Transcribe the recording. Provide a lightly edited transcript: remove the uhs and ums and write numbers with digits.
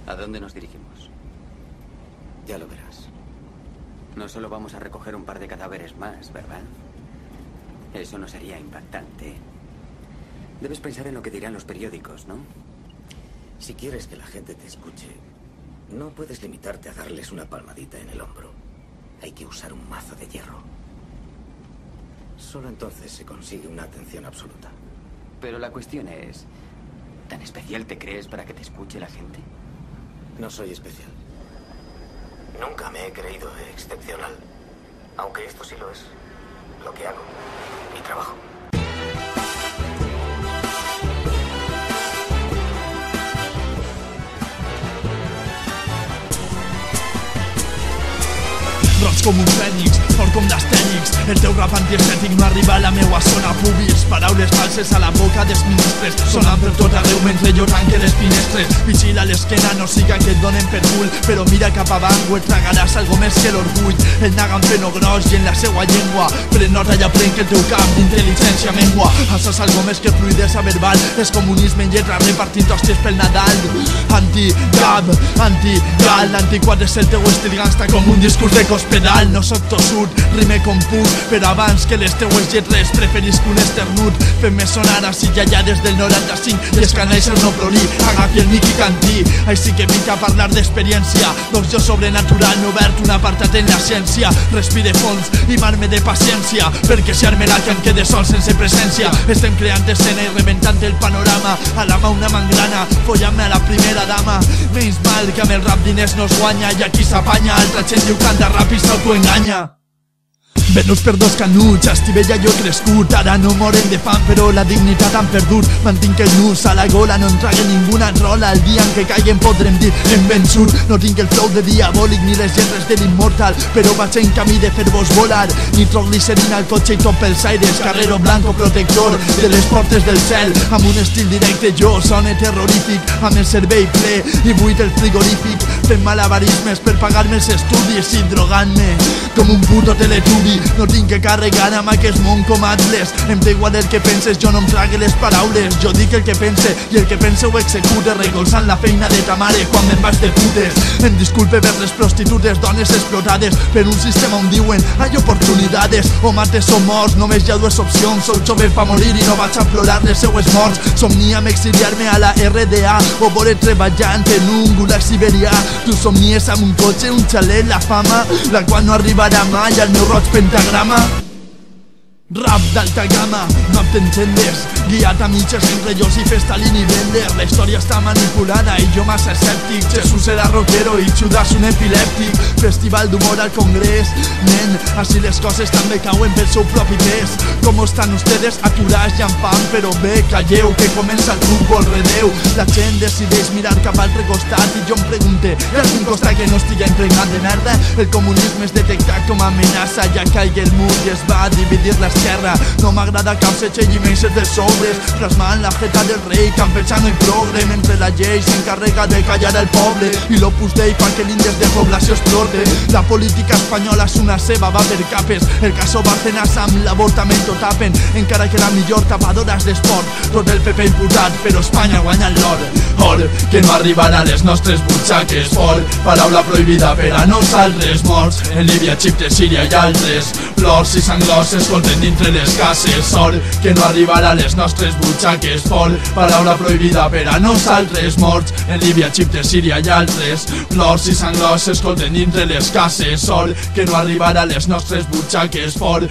¿A dónde nos dirigimos? Ya lo verás. No solo vamos a recoger un par de cadáveres más, ¿verdad? Eso no sería impactante. Debes pensar en lo que dirán los periódicos, ¿no? Si quieres que la gente te escuche, no puedes limitarte a darles una palmadita en el hombro. Hay que usar un mazo de hierro. Solo entonces se consigue una atención absoluta. Pero la cuestión es... ¿tan especial te crees para que te escuche la gente? No soy especial. Nunca me he creído excepcional. Aunque esto sí lo es. Lo que hago. Mi trabajo. Roig com un fènix, fort com l'Astèrix. El teu rap antiestètic no arriba a la meua zona pubis. Paraules falses a la boca dels ministres, sonant per tot arreu mentre jo tanque les finestres. Vigila l'esquena, no siga que et donen per cul, però mira cap avant o et tragaràs algo més que l'orgull. El nagan fent-ho gros i en la seua llengua, pren nota i aprèn que el teu camp d'intel·ligència mengua. Això és algo més que fluidesa verbal, és comunisme en lletra repartint hòsties pel Nadal. Anti-gab, anti-gal, l'antiquat és el teu estil gangsta com un discurs de cospedal. No soc tossut, rime com puc, però abans que les teues lletres preferisc un esternut. Fem-me sonar així ja des del 95 i és que a néixer no plorí, agafi el mic i canti. Així que vinc a parlar d'experiència, doncs jo sobrenatural m'he obert un apartat en la ciència. Respire fons i marme de paciència, perquè si armerà que em quede sol sense presència. Estem creant escena i rebentant el panorama, a la mà una mangrana, follant-me a la primera dama. Menys mal que amb el rap diners no es guanya i aquí s'apanya, altra gent diu canta rap i s'autoenganya. Venuts per dos canuts, a Estivella jo he crescut. Ara no moren de fam però la dignitat han perdut. Mantinc el nus a la gola, no en trague ningú una rola. El dia en què caiguen podrem dir hem vençut. No tinc el flow de diabòlic ni les lletres de l'immortal, però vaig en camí de fer-vos volar. Nitroglicerina al cotxe i tot pels aires, Carrero blanco protector de les portes del cel. Amb un estil directe jo sone terrorífic, amb el cervell ple i buit el frigorífic. Fent malabarismes per pagar-me els estudis i drogant-me com un puto teletubi. No tinc que carregar amb aquest món com atles. Em té igual el que penses, jo no em trague les paraules. Jo dic el que pense i el que pense ho execute, recolzant la feina de ta mare quan me'n vaig de putes. Em disculpe per les prostitutes, dones explotades per un sistema on diuen hay oportunidades. O mates o morts, només hi ha dues opcions. Soc jove pa morir i no vaig a plorar les seues morts. Somnia'm exiliar-me a la RDA o voler treballant en un gulag siberià. Tu somnies amb un cotxe, un xalet, la fama, la qual no arribarà mai al meu roig pentagrama. Rap d'alta gamma, no t'entendes, guiat a mitges entre José Festalín i Bender. La història està manipulada i jo massa escèptic. Jesús era rockero i Judas un epilèptic. Festival d'humor al congrés, nen, així les coses també cauen pel seu propi pes. Com estan ustedes? Aturats i amb fam, però bé, calleu, que comença el futbol, redeu. La gent decideix mirar cap al altre costat i jo em pregunte, hi ha algun costat que no estigui impregnat de merda? El comunisme és detectat com a amenaça, ja caigui el mur i es va dividir l'esquerra. No m'agrada cap setge i menys dels sobres, plasmant la jeta del rei, campechano i progre, mentre la llei s'encarrega de callar el poble i l'Opus Dei fa que l'índex de població explote. La política espanyola és una ceba, va per capes. El caso Bárcenas amb l'avortament ho tapen, encara que la millor tapadora és l'esport. Tot el PP imputat, però Espanya guanya l'or. Or, que no arribarà a les nostres butxaques. Fort, paraula prohibida per a nosaltres. Morts en Líbia, Egipte, Síria i altres. Plors i sanglors s'escolten dintre les cases. Or, que no arribarà a les nostres butxaques. Fort, paraula prohibida per a nosaltres. Morts en Líbia, Egipte, Síria i altres. Plors i sanglors s'escolten dintre les cases. Or, que no arribarà a les nostres butxaques. Fort.